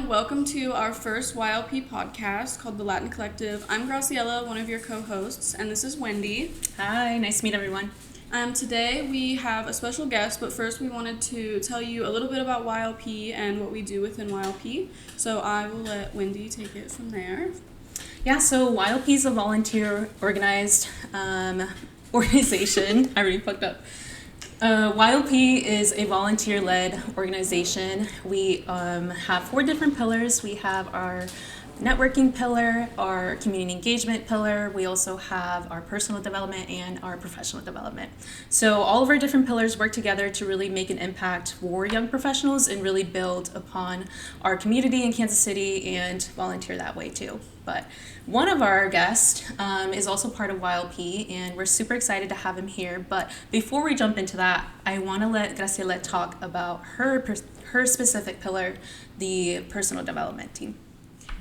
everyone. Welcome to our first YLP podcast called The Latin Collective. I'm Graciela, one of your co-hosts, and this is Wendy. Hi, nice to meet everyone. Today we have a special guest, but first we wanted to tell you a little bit about YLP and what we do within YLP. So I will let Wendy take it from there. Yeah, so YLP is a volunteer organized organization. I already fucked up. YLP is a volunteer-led organization. We have 4 different pillars. We have our networking pillar, our community engagement pillar. We also have our personal development and our professional development. So all of our different pillars work together to really make an impact for young professionals and really build upon our community in Kansas City and volunteer that way too. But one of our guests is also part of YLP, and we're super excited to have him here. But before we jump into that, I want to let Graciela talk about her specific pillar, the personal development team.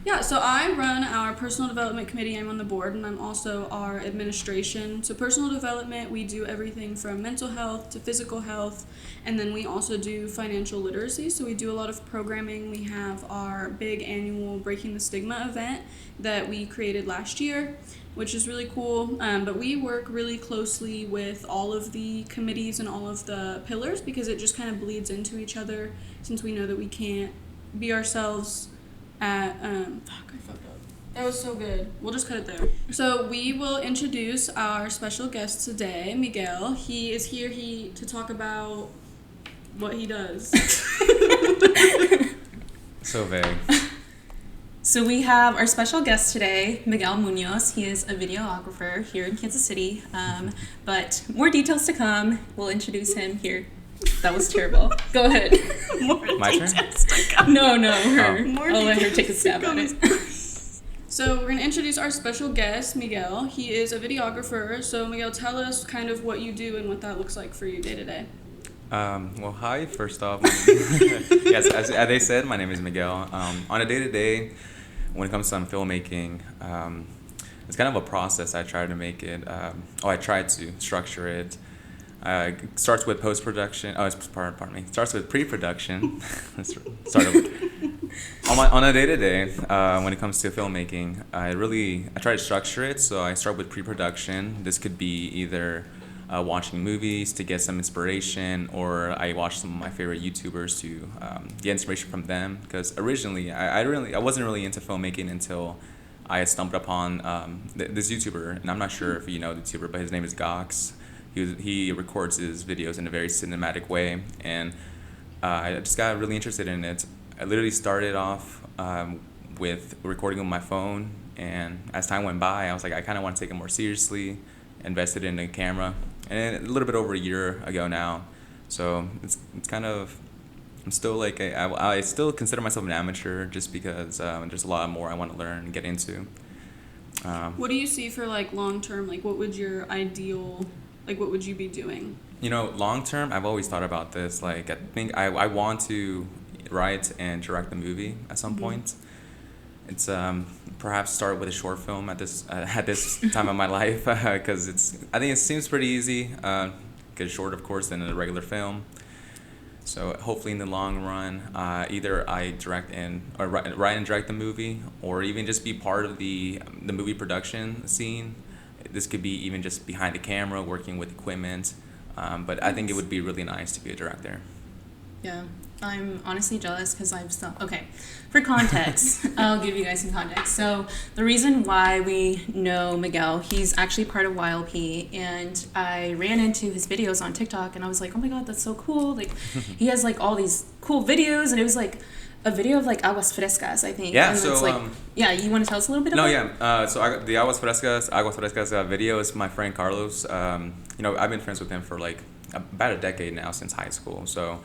Yeah, so I run our personal development committee. I'm on the board, and I'm also our administration. So personal development, we do everything from mental health to physical health, and then we also do financial literacy. So we do a lot of programming. We have our big annual Breaking the Stigma event that we created last year, which is really cool. But we work really closely with all of the committees and all of the pillars because it just kind of bleeds into each other since we know that we can't be ourselves I fucked up. That was so good. We'll just cut it there. So we will introduce our special guest today, Miguel. He is here to talk about what he does. So vague. So we have our special guest today, Miguel Muñoz. He is a videographer here in Kansas City. But more details to come. We'll introduce him here. That was terrible. Go ahead. My turn? No, her. I'll let her take a stab at it. So we're going to introduce our special guest, Miguel. He is a videographer. So Miguel, tell us kind of what you do and what that looks like for you day to day. Well, hi, first off. Yes, as they said, my name is Miguel. On a day-to-day, when it comes to filmmaking, it's kind of a process. I try to make it, I try to structure it. It starts with post-production. Pardon me. Starts with pre-production. Let's start over. On a day-to-day, when it comes to filmmaking, I try to structure it. So I start with pre-production. This could be either watching movies to get some inspiration, or I watch some of my favorite YouTubers to get inspiration from them. Because originally, I wasn't really into filmmaking until I stumbled upon this YouTuber, and I'm not sure if you know the YouTuber, but his name is Gox. He records his videos in a very cinematic way, and I just got really interested in it. I literally started off with recording on my phone, and as time went by, I was like, I kind of want to take it more seriously, invested in a camera, and a little bit over a year ago now. So it's kind of, I'm still like, I still consider myself an amateur just because there's a lot more I want to learn and get into. What do you see for like long term? Like what would your ideal... Like, what would you be doing? You know, long term, I've always thought about this. Like, I think I want to write and direct a movie at some point. It's perhaps start with a short film at this time of my life because I think it seems pretty easy. Because short, of course, than a regular film. So hopefully, in the long run, either I write and direct the movie, or even just be part of the movie production scene. This could be even just behind the camera, working with equipment. But I think it would be really nice to be a director. Yeah, I'm honestly jealous because okay, for context, I'll give you guys some context. So the reason why we know Miguel, he's actually part of YLP, and I ran into his videos on TikTok, and I was like, oh my God, that's so cool. Like, he has like all these cool videos, and it was like a video of like aguas frescas, I think. Yeah, and so it's like, you want to tell us a little bit about it? The aguas frescas video is my friend Carlos. I've been friends with him for like about a decade now, since high school. So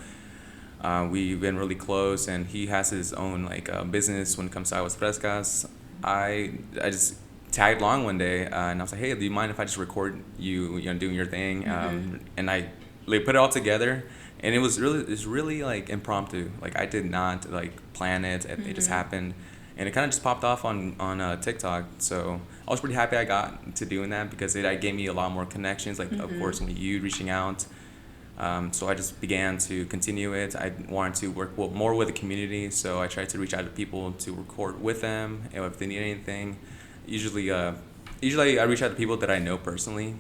we've been really close, and he has his own like business when it comes to aguas frescas. I just tagged along one day, and I was like, hey, do you mind if I just record you doing your thing? And I put it all together. And it was really like impromptu. Like, I did not like plan it. It just happened, and it kind of just popped off on TikTok. So I was pretty happy I got to doing that because it gave me a lot more connections. Like, of course, with you reaching out, So I just began to continue it. I wanted to work more with the community, so I tried to reach out to people to record with them, and if they need anything. Usually, usually I reach out to people that I know personally,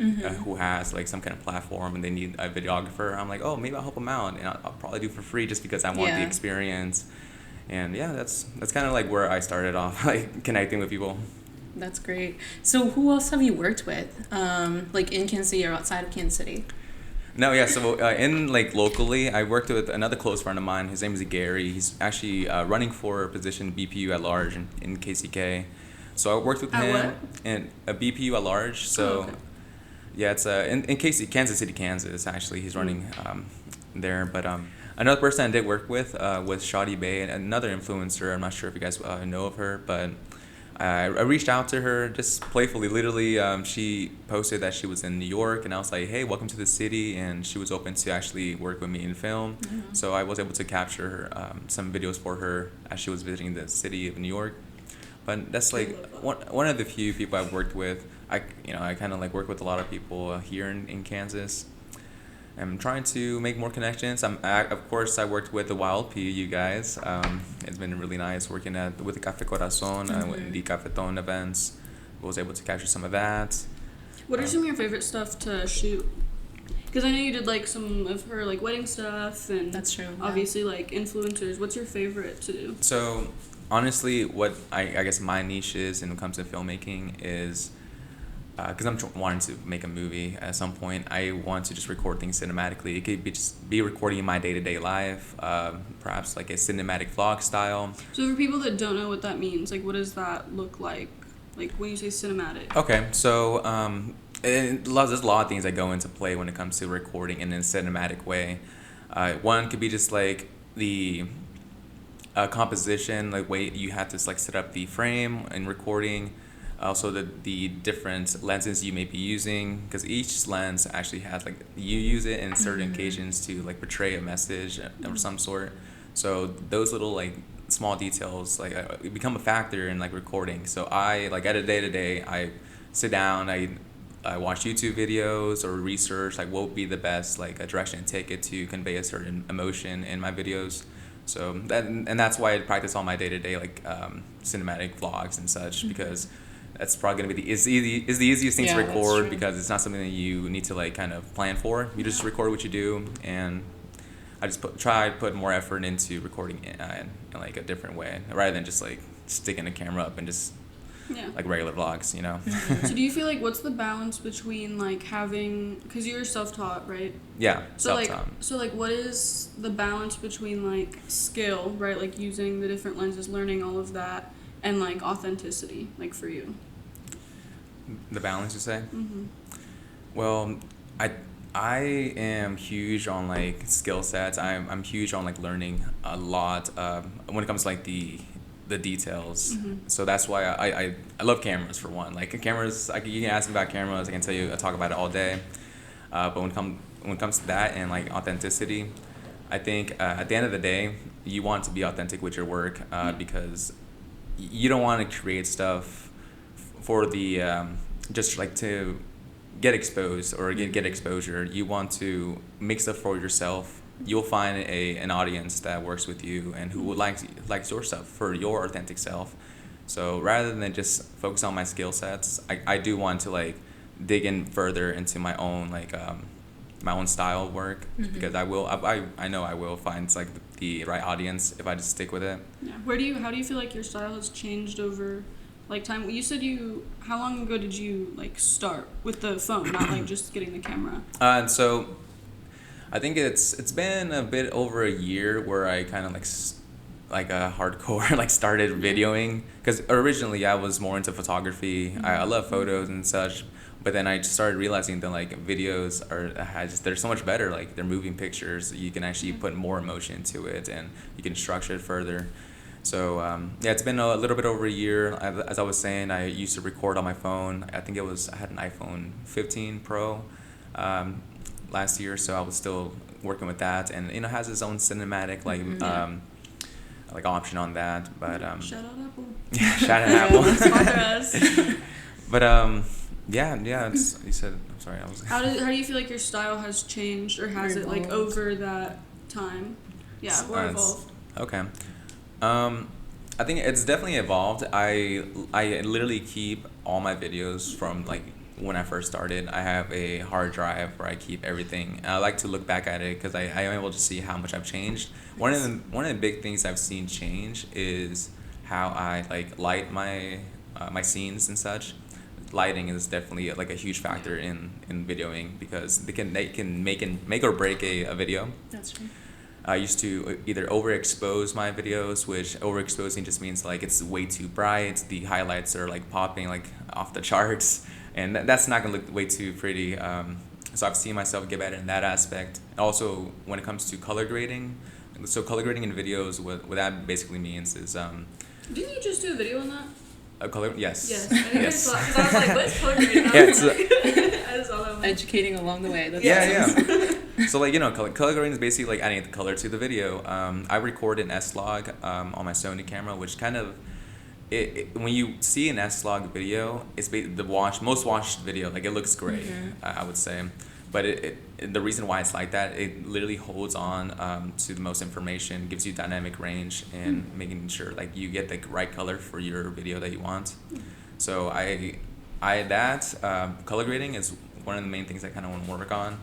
who has like some kind of platform and they need a videographer. I'm like, oh, maybe I'll help them out, and I'll probably do it for free just because I want the experience. And yeah, that's kind of like where I started off, like connecting with people. That's great. So who else have you worked with, like in Kansas City or outside of Kansas City? No, yeah. So in like locally, I worked with another close friend of mine. His name is Gary. He's actually running for a position BPU at large in KCK. So I worked with him what? in a BPU at large. So yeah, it's in Kansas City, Kansas. Actually, he's running there. But another person I did work with was Shadi Bay, another influencer. I'm not sure if you guys know of her, but I reached out to her just playfully. Literally, she posted that she was in New York, and I was like, hey, welcome to the city. And she was open to actually work with me in film. So I was able to capture some videos for her as she was visiting the city of New York. But that's like one of the few people I've worked with. I kind of like work with a lot of people here in Kansas. I'm trying to make more connections. Of course, I worked with the Wild Pea, you guys. It's been really nice working with the Café Corazon and the Cafeton events. I was able to capture some of that. What are some of your favorite stuff to shoot? Because I know you did like some of her like wedding stuff, and That's true. obviously like influencers. What's your favorite to do? So honestly, what I guess my niche is when it comes to filmmaking is, because I'm wanting to make a movie at some point, I want to just record things cinematically. It could be recording my day-to-day life, perhaps like a cinematic vlog style. So for people that don't know what that means, like what does that look like? Like when you say cinematic? Okay, so there's a lot of things that go into play when it comes to recording in a cinematic way. One could be just like the composition, like way you have to like set up the frame and recording. Also the different lenses you may be using, because each lens actually has like, you use it in certain occasions to like portray a message of some sort. So those little like small details like become a factor in like recording. So I like at a day-to-day, I sit down, I watch YouTube videos or research like what would be the best like a direction to take it to convey a certain emotion in my videos. So that's why I practice all my day-to-day like cinematic vlogs and such, because that's probably going to be the easiest thing to record, because it's not something that you need to like kind of plan for. You just record what you do, and I just try to put more effort into recording in like a different way, rather than just like sticking the camera up and just like regular vlogs, you know. So do you feel like what's the balance between like having, because you're self-taught, right? Yeah, so self-taught. So what is the balance between like skill, right, like using the different lenses, learning all of that, and like authenticity, like for you? The balance, you say? Well, I am huge on like skill sets. I'm huge on like learning a lot when it comes to like the details. So that's why I love cameras, for one. Like cameras, you can ask me about cameras, I talk about it all day. But when it comes to that and like authenticity, I think at the end of the day, you want to be authentic with your work, because you don't want to create stuff for the just like to get exposed or get exposure. You want to make stuff for yourself. You'll find an audience that works with you and who would likes your stuff for your authentic self. So rather than just focus on my skill sets, I do want to like dig in further into my own like my own style of work, because I know I will find like the right audience if I just stick with it. Yeah. How do you feel like your style has changed over like time? You said how long ago did you like start with the phone, not like just getting the camera? And so I think it's been a bit over a year where I kind of like a hardcore like started videoing, because originally I was more into photography. I love photos and such, but then I just started realizing that like videos they're so much better. Like they're moving pictures, you can actually put more emotion into it and you can structure it further. So it's been a little bit over a year. As I was saying, I used to record on my phone. I had an iPhone 15 Pro last year, so I was still working with that, and it has its own cinematic like option on that. But Shout out Apple. yeah, shout out Apple. Sponsor us. But Yeah. It's, you said. I'm sorry. I was. How do you feel like your style has changed, or has it like Evolved. over that time? Yeah, or evolved. Okay. I think it's definitely evolved. I literally keep all my videos from like when I first started. I have a hard drive where I keep everything. And I like to look back at it because I am able to see how much I've changed. One of the big things I've seen change is how I like light my scenes and such. Lighting is definitely like a huge factor in videoing because they can make or break a video. That's true. I used to either overexpose my videos, which overexposing just means like it's way too bright, the highlights are like popping like off the charts, and that's not gonna look way too pretty. So I've seen myself get better in that aspect. Also, when it comes to color grading, so color grading in videos, what that basically means is Didn't you just do a video on that? a color. Yes. Yes. I think Yes. I saw, because I was like, what's color grading? Yeah, it's I just saw that one. Educating along the way. That's Yeah. So like color grading is basically like adding the color to the video. I record an S-Log on my Sony camera, which kind of when you see an S-Log video, it's the most watched video. Like it looks great, I would say, but the reason why it's like that, it literally holds on to the most information, gives you dynamic range, and making sure like you get the right color for your video that you want. So color grading is one of the main things I kind of want to work on.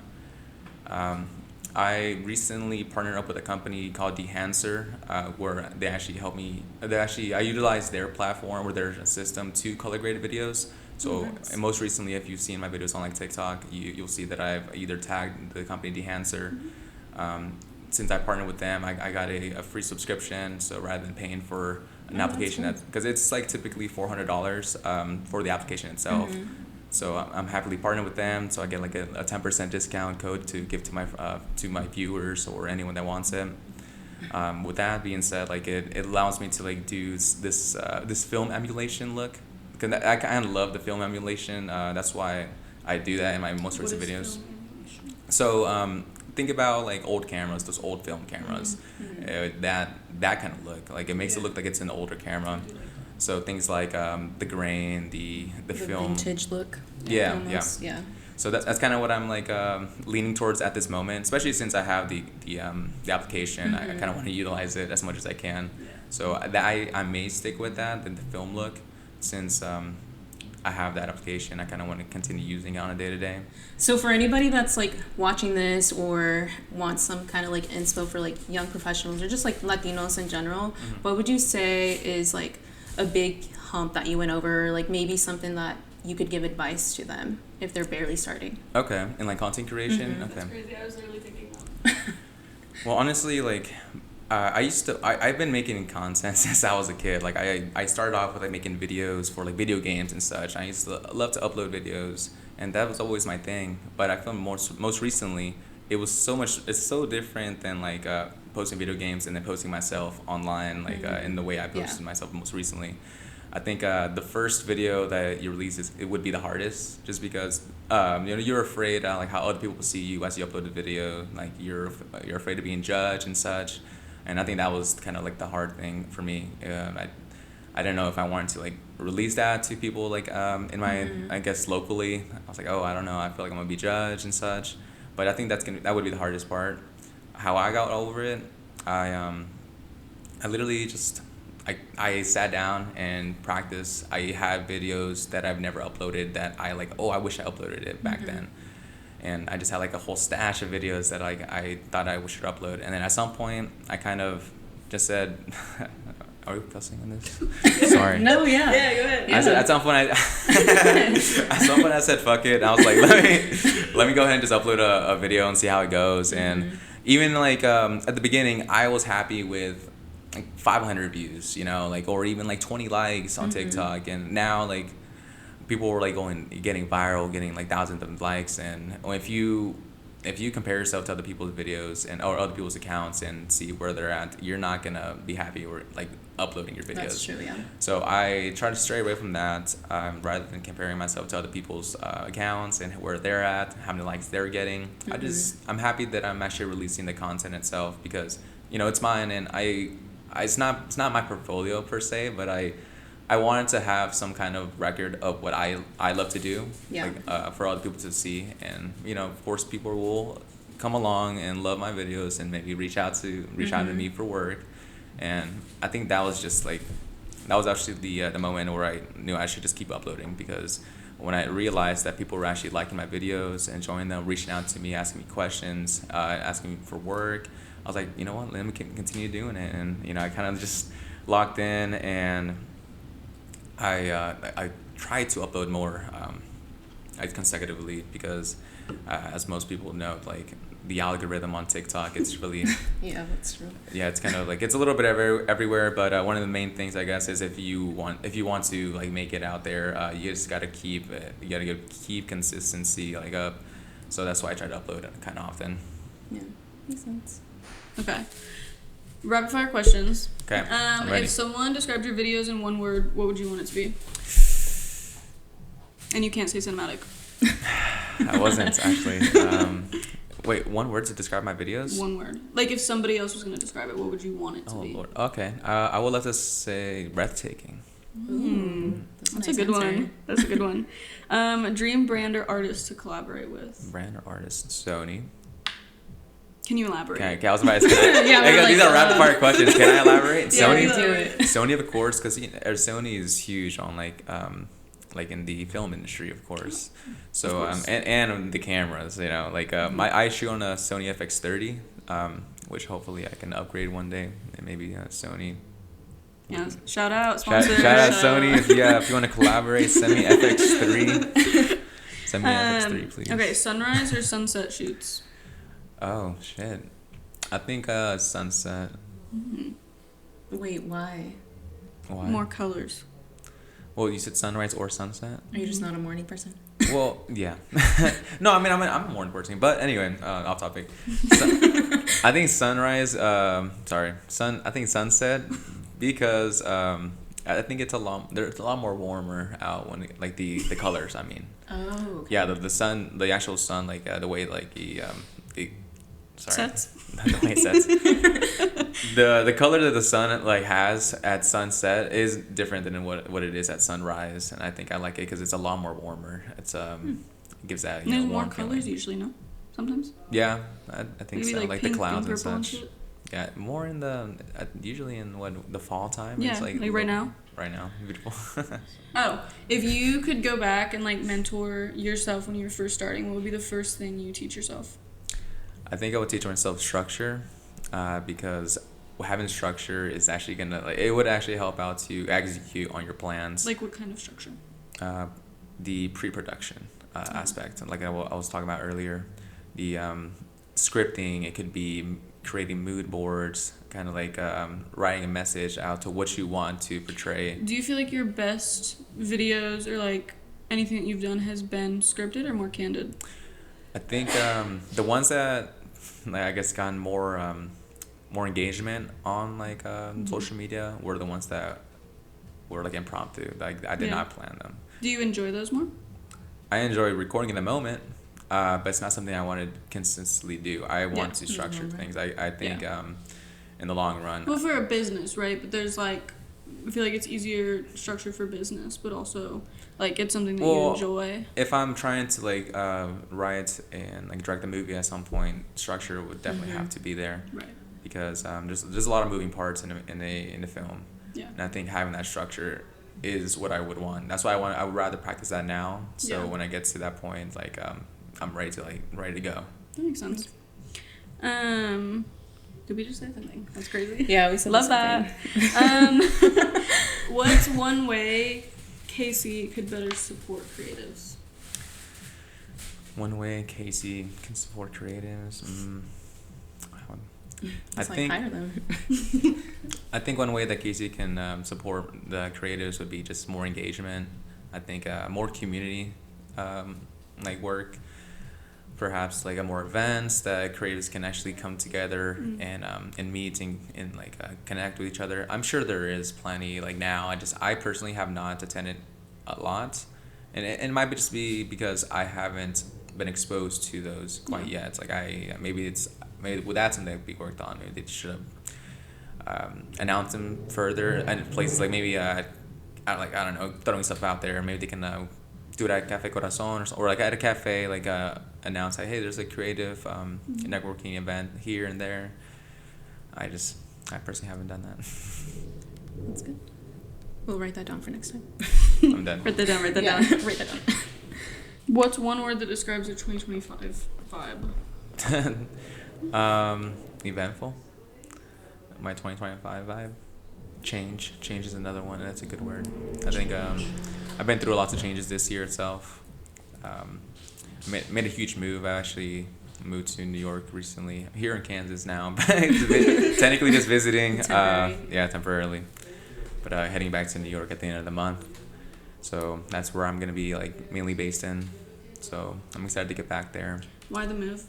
I recently partnered up with a company called Dehancer, where they actually help me. I utilize their platform or their system to color grade videos. So, and most recently, if you've seen my videos on like TikTok, you'll see that I've either tagged the company Dehancer. Since I partnered with them, I got a free subscription. So rather than paying for an application, because it's like typically $400 for the application itself. So I'm happily partnered with them. So I get like a 10% discount code to give to my viewers or anyone that wants it. With that being said, like it allows me to like do this film emulation look. Because I kind of love the film emulation. That's why I do that in my most recent videos. So think about like old cameras, those old film cameras. That kind of look, like it makes it look like it's an older camera. So things like the grain, the film, vintage look. Yeah. Almost, yeah. So that's kind of what I'm like leaning towards at this moment, especially since I have the application. I kind of want to utilize it as much as I can. So I may stick with that, the film look, since I have that application. I kind of want to continue using it on a day-to-day. So for anybody that's like watching this or wants some kind of like inspo for like young professionals or just like Latinos in general, what would you say is like a big hump that you went over, like maybe something that you could give advice to them if they're barely starting? Okay, and like content creation. Okay. That's crazy. I was literally thinking that. Well, honestly, like I've been making content since I was a kid. Like I started off with like making videos for like video games and such. I used to love to upload videos, and that was always my thing. But I feel most recently it's so different than like posting video games and then posting myself online, like in the way I posted myself most recently. I think the first video that you release it would be the hardest, just because you're afraid like how other people will see you as you upload the video. Like you're afraid of being judged and such, and I think that was kind of like the hard thing for me. I didn't know if I wanted to like release that to people like in my I guess locally. I was like, oh, I don't know. I feel like I'm gonna be judged and such. But I think that would be the hardest part. How I got over it, I literally just I sat down and practiced. I had videos that I've never uploaded that I like, oh, I wish I uploaded it back then. And I just had like a whole stash of videos that like I thought I should upload. And then at some point, I kind of just said, are we cussing on this? Sorry. No, yeah. Yeah, go ahead. I said, at some point I said fuck it. I was like, let me go ahead and just upload a video and see how it goes. And even like at the beginning, I was happy with like 500 views, like, or even like 20 likes on TikTok. And now like people were like getting viral, getting like thousands of likes. And if you compare yourself to other people's videos or other people's accounts and see where they're at, you're not gonna be happy or like uploading your videos. That's true, yeah. So I try to stray away from that rather than comparing myself to other people's accounts and where they're at, how many likes they're getting. I'm happy that I'm actually releasing the content itself because it's mine, and it's not my portfolio per se, but I wanted to have some kind of record of what I love to do, Yeah. like for other people to see, and of course, people will come along and love my videos and maybe reach out to me for work, and I think that was just like that was actually the moment where I knew I should just keep uploading, because when I realized that people were actually liking my videos, enjoying them, reaching out to me, asking me questions, asking me for work, I was like, you know what, let me continue doing it, and I kind of just locked in, and I tried to upload more consecutively, because as most people know, like the algorithm on TikTok, it's really Yeah, that's true. yeah, it's kind of like it's a little bit everywhere, but one of the main things, I guess, is if you want to like make it out there, you just gotta keep consistency like up. So that's why I try to upload it kind of often. Yeah, makes sense. Okay. Rapid fire questions. Okay, I'm ready. If someone described your videos in one word, what would you want it to be? And you can't say cinematic. I wasn't actually. Wait, one word to describe my videos? One word. Like if somebody else was going to describe it, what would you want it to Oh be? Lord. Okay. I would love to say breathtaking. Ooh, That's a good one. That's a good one. Dream brand or artist to collaborate with? Brand or artist? Sony. Can you elaborate? Okay, I was about to say. Yeah, we're these like, are rapid fire questions. Can I elaborate? Yeah, Sony. do it. Sony, of course, because Sony is huge on like in the film industry, of course. So and the cameras, I shoot on a Sony FX30, which hopefully I can upgrade one day, and maybe Sony. Yeah. Shout out sponsor. Shout out Sony if you want to collaborate, send me FX3. Send me FX3, please. Okay, sunrise or sunset shoots? Oh shit, I think sunset. Wait, why? Why? More colors. Well, you said sunrise or sunset. Are you just not a morning person? Well, yeah. No, I'm a morning person. But anyway, off topic. I think sunrise. I think sunset, because I think it's a lot more warmer out when like the colors. I mean. Oh. Okay. Yeah, the sun, the actual sun, like the way like the Sets? the way it sets. The color that the sun like has at sunset is different than what it is at sunrise, and I think I like it because it's a lot more warmer. It's it gives that There's warm more feeling. colors usually, no? Sometimes? Yeah, I think Maybe so. Like the pink clouds and purple and such. shit? Yeah, more in usually in the fall time. Yeah, it's like right now? Right now, beautiful. Oh, if you could go back and like mentor yourself when you were first starting, what would be the first thing you teach yourself? I think I would teach myself structure, because having structure is actually it would actually help out to execute on your plans. Like what kind of structure? The pre-production aspect, like I was talking about earlier, the scripting. It could be creating mood boards, kind of like writing a message out to what you want to portray. Do you feel like your best videos or like anything that you've done has been scripted or more candid? I think the ones that I guess gotten more engagement on like social media were the ones that were like impromptu. Like I did not plan them. Do you enjoy those more? I enjoy recording in the moment, but it's not something I want to consistently do. I want to structure things. I think in the long run. Well, for a business, right? But there's like, I feel like it's easier structured for business, but also like it's something that you enjoy. If I'm trying to like write and like direct a movie at some point, structure would definitely have to be there. Right. Because there's a lot of moving parts in a film. Yeah. And I think having that structure is what I would want. That's why I would rather practice that now. So when I get to that point, like I'm ready to go. That makes sense. Did we just say something? That's crazy. Yeah, we said Love something. that. What's one way Casey could better support creatives? One way Casey can support creatives. It's like hire them. I think one way that Casey can support the creatives would be just more engagement. I think more community like work. Perhaps like more events that creatives can actually come together and meet and like connect with each other. I'm sure there is plenty like now. I personally have not attended a lot, and it might just be because I haven't been exposed to those quite yet. It's like maybe that's something that we worked on. Maybe they should have announced them further, and places like maybe I don't know, throwing stuff out there. Maybe they can do it at Cafe Corazon or like at a cafe, like announce like, hey, there's a creative networking event here and there. I personally haven't done that. That's good. We'll write that down for next time. I'm done. Write that down. Write that down. Write that down. What's one word that describes your 2025 vibe? Eventful. My 2025 vibe. Change is another one. That's a good word. I think I've been through lots of changes this year itself. Made a huge move. I actually moved to New York recently. I'm here in Kansas now, but technically just visiting. Temporarily. But heading back to New York at the end of the month. So that's where I'm gonna be like mainly based in. So I'm excited to get back there. Why the move?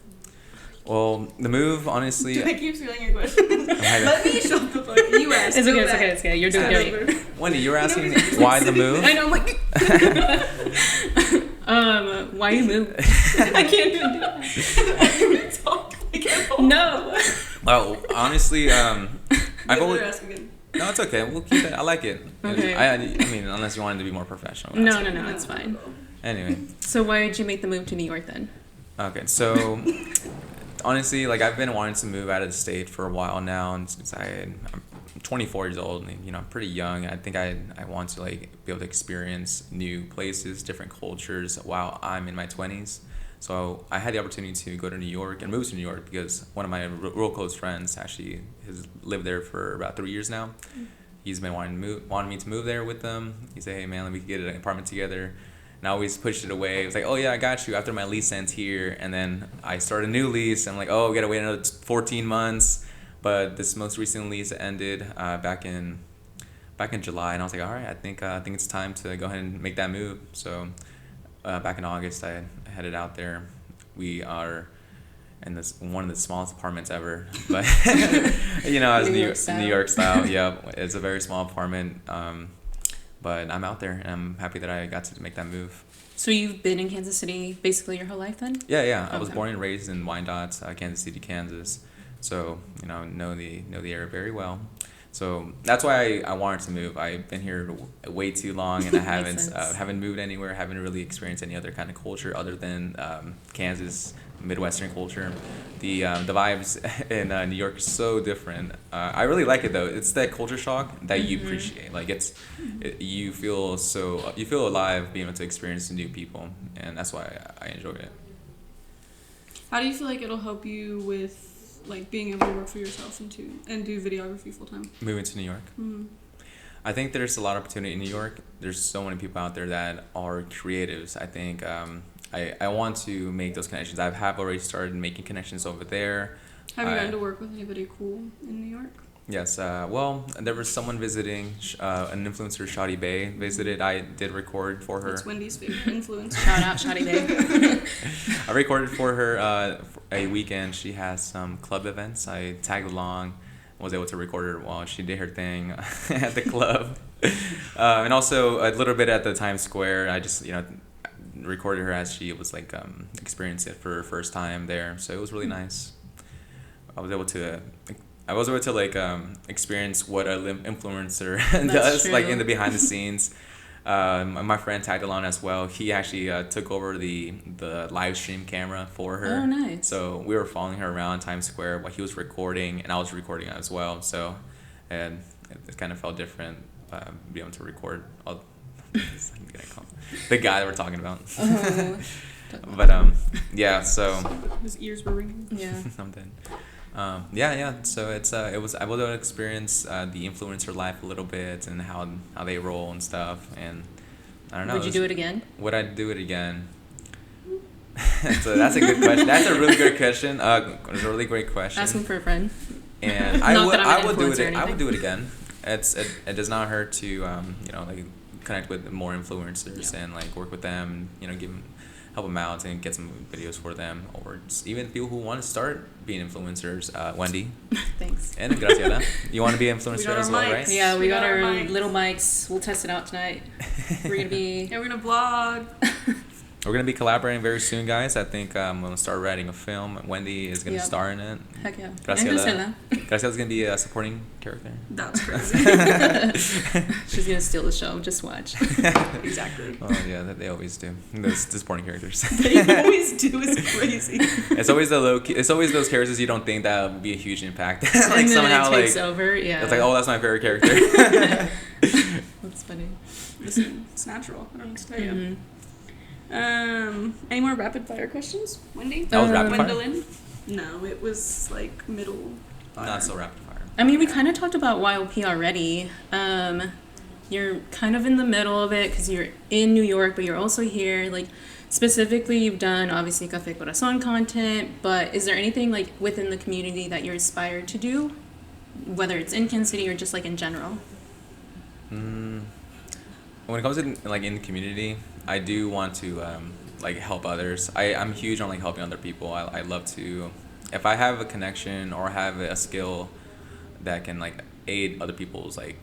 Well, the move, honestly. I keep stealing your question. Let me shut the fuck. You asked. It's okay. You're doing great. Wendy, you were asking why the move? I know. I'm like. Why you move? I can't even do that. I can't. No. Well, honestly, I've always. Ask again. No, it's okay. We'll keep it. I like it. Okay. I mean, unless you wanted to be more professional. No, it's fine. Anyway. So why did you make the move to New York then? Okay, so honestly, like I've been wanting to move out of the state for a while now, and since I'm 24 years old, and I'm pretty young. I think I want to like be able to experience new places, different cultures while I'm in my 20s. So I had the opportunity to go to New York and move to New York because one of my real close friends actually has lived there for about 3 years now. He's been wanting me to move there with them. He said, "Hey man, let me get an apartment together." And I always pushed it away. It was like, "Oh yeah, I got you." After my lease ends here, and then I start a new lease. I'm like, "Oh, gotta wait another 14 months." But this most recent lease ended back in July, and I was like, "All right, I think it's time to go ahead and make that move." So back in August, I headed out there. We are in one of the smallest apartments ever, but as New York style. Yeah, it's a very small apartment. But I'm out there, and I'm happy that I got to make that move. So you've been in Kansas City basically your whole life then? Yeah. I was born and raised in Wyandotte, Kansas City, Kansas. So know the area very well. So that's why I wanted to move. I've been here way too long, and I haven't moved anywhere. Haven't really experienced any other kind of culture other than Kansas Midwestern culture. The vibes in New York are so different. I really like it though. It's that culture shock that you appreciate. Like you feel alive being able to experience new people, and that's why I enjoy it. How do you feel like it'll help you with like being able to work for yourself and do videography full time? Moving to New York. I think there's a lot of opportunity in New York. There's so many people out there that are creatives. I think I want to make those connections. I have already started making connections over there. Have you gotten to work with anybody cool in New York? Yes. Well, there was someone visiting, an influencer, Shadi Bay, visited. I did record for her. That's Wendy's favorite influencer. Shout out Shadi Bay. I recorded for her for a weekend. She has some club events. I tagged along, was able to record her while she did her thing at the club. And also a little bit at the Times Square. I just, recorded her as she was like experiencing it for her first time there. So it was really nice. I was able to like experience what an influencer does, true. like in the behind the scenes. My friend tagged along as well. He actually took over the live stream camera for her. Oh, nice. So we were following her around Times Square while he was recording, and I was recording as well. So, and it kind of felt different being able to record. The guy that we're talking about. Oh. But yeah, so His ears were ringing. Yeah. something. Yeah. So I was able to experience the influencer life a little bit and how they roll and stuff. And I don't know. Would you do it again? Would I do it again? So that's a good question. That's a really good question. It's a really great question. Asking for a friend. And I would do it. I would do it again. It does not hurt to like connect with more influencers and like work with them. Help them out and get some videos for them, or just even people who want to start being influencers. Wendy. Thanks. And Graciela. You want to be an influencer as well, mics. right? Yeah, we got our mics. little mics. We'll test it out tonight. We're gonna be. Yeah, we're gonna vlog. we're gonna be collaborating very soon, guys. I think I'm gonna start writing a film. Wendy is gonna Yep. star in it. Heck yeah. Graciela. Graciela's gonna be a supporting character. That's crazy. She's gonna steal the show. Just watch. Exactly. Oh yeah, they always do. Those supporting characters. They always do. It's crazy. It's always the low key. It's always those characters you don't think that would be a huge impact. Like And then somehow it takes like over. Yeah. it's like, oh, that's my favorite character. That's funny. Listen, it's natural. I don't know what to tell you. Mhm. Any more rapid fire questions, Wendy? That was rapid fire? Gwendolyn? No, it was like middle fire. Not so rapid fire. I mean, we kind of talked about YLP already. You're kind of in the middle of it because you're in New York, but you're also here. Like, specifically, you've done obviously Café Corazon content, but is there anything like within the community that you're inspired to do, whether it's in Kansas City or just like in general? When it comes to like in the community, I do want to like help others. I'm huge on like helping other people. I love to, if I have a connection or have a skill that can like aid other people's like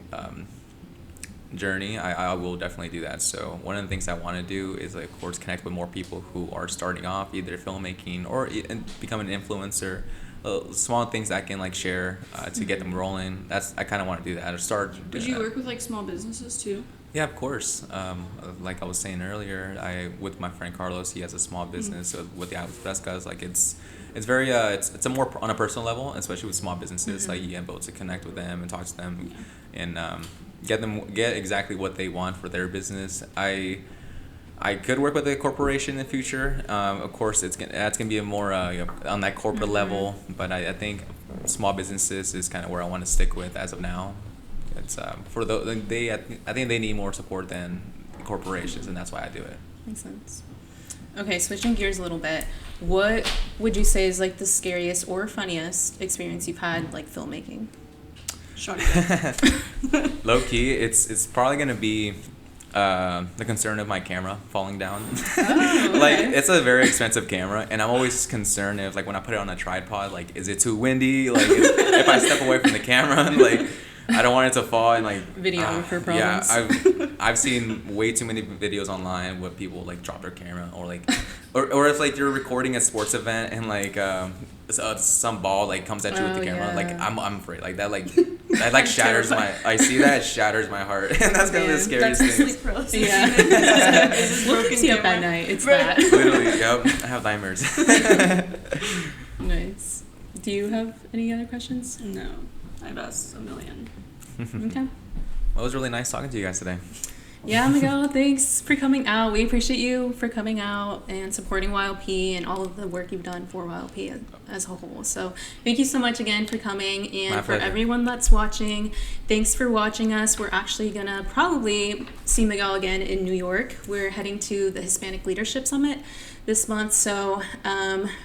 journey, I will definitely do that. So one of the things I want to do is like, of course, connect with more people who are starting off either filmmaking or become an influencer. Small things I can like share to get them rolling. I kind of want to do that or start. Would you work with like small businesses too? Yeah, of course. Like I was saying earlier, with my friend Carlos, he has a small business. So with the Aguas Frescas, like it's very it's a more on a personal level, especially with small businesses. Like you get able to connect with them and talk to them, and get exactly what they want for their business. I could work with a corporation in the future. Of course, that's gonna be a more on that corporate level. But I think small businesses is kind of where I want to stick with as of now. It's for I think they need more support than corporations, and that's why I do it. Makes sense. Okay, switching gears a little bit. What would you say is like the scariest or funniest experience you've had like filmmaking? Low key, it's probably gonna be the concern of my camera falling down. Oh, okay. Like it's a very expensive camera, and I'm always concerned if like when I put it on a tripod, like is it too windy? Like if I step away from the camera, like I don't want it to fall and like Videographer problems. Yeah, I've seen way too many videos online where people like drop their camera or like or if like you're recording a sports event and like some ball like comes at you with the camera, yeah. like I'm afraid like that like shatters my I see that it shatters my heart, and that's kind of the scariest thing. Yeah. Broken Up at night. It's that. Literally, yep. I have nightmares. Nice. Do you have any other questions? No, I've asked a million. Okay. Well, it was really nice talking to you guys today. Yeah, Miguel, thanks for coming out. We appreciate you for coming out and supporting YLP and all of the work you've done for YLP as a whole. So thank you so much again for coming. And My for pleasure. everyone that's watching, thanks for watching us. We're actually going to probably see Miguel again in New York. We're heading to the Hispanic Leadership Summit this month. So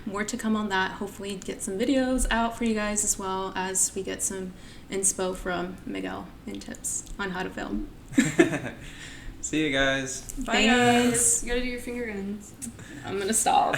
more to come on that. Hopefully get some videos out for you guys as well as we get some inspo from Miguel and tips on how to film. See you guys. Bye, guys. You gotta do your finger guns. I'm gonna stop.